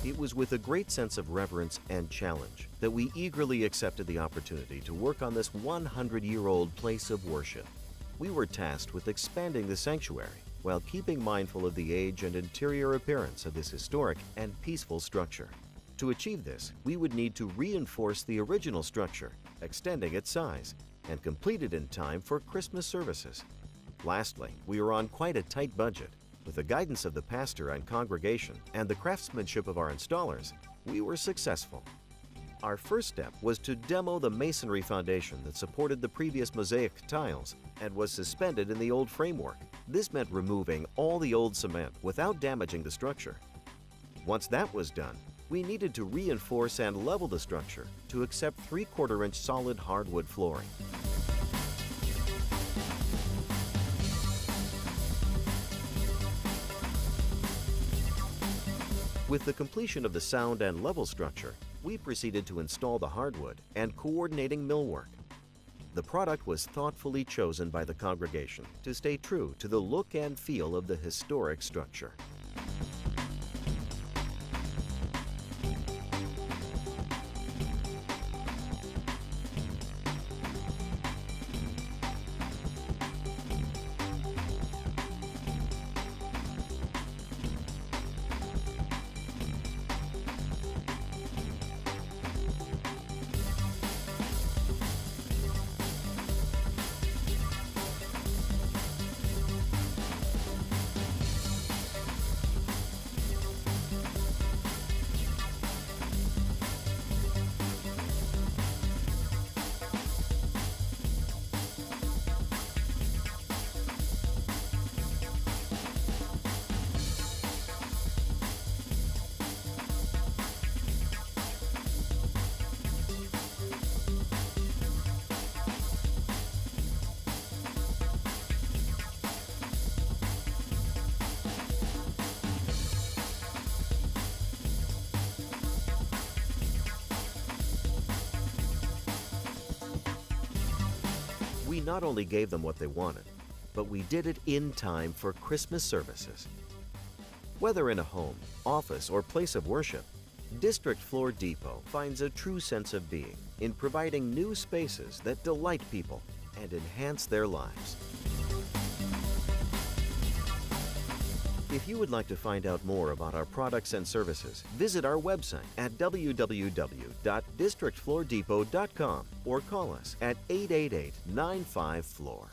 It was with a great sense of reverence and challenge that we eagerly accepted the opportunity to work on this 100-year-old place of worship. We were tasked with expanding the sanctuary while keeping mindful of the age and interior appearance of this historic and peaceful structure. To achieve this, we would need to reinforce the original structure, extending its size, and complete it in time for Christmas services. Lastly, we were on quite a tight budget. With the guidance of the pastor and congregation and the craftsmanship of our installers, we were successful. Our first step was to demo the masonry foundation that supported the previous mosaic tiles and was suspended in the old framework. This meant removing all the old cement without damaging the structure. Once that was done, we needed to reinforce and level the structure to accept 3/4-inch solid hardwood flooring. With the completion of the sound and level structure, we proceeded to install the hardwood and coordinating millwork. The product was thoughtfully chosen by the congregation to stay true to the look and feel of the historic structure. We not only gave them what they wanted, but we did it in time for Christmas services. Whether in a home, office, or place of worship, District Floor Depot finds a true sense of being in providing new spaces that delight people and enhance their lives. If you would like to find out more about our products and services, visit our website at www.districtfloordepot.com or call us at 888-95-FLOOR.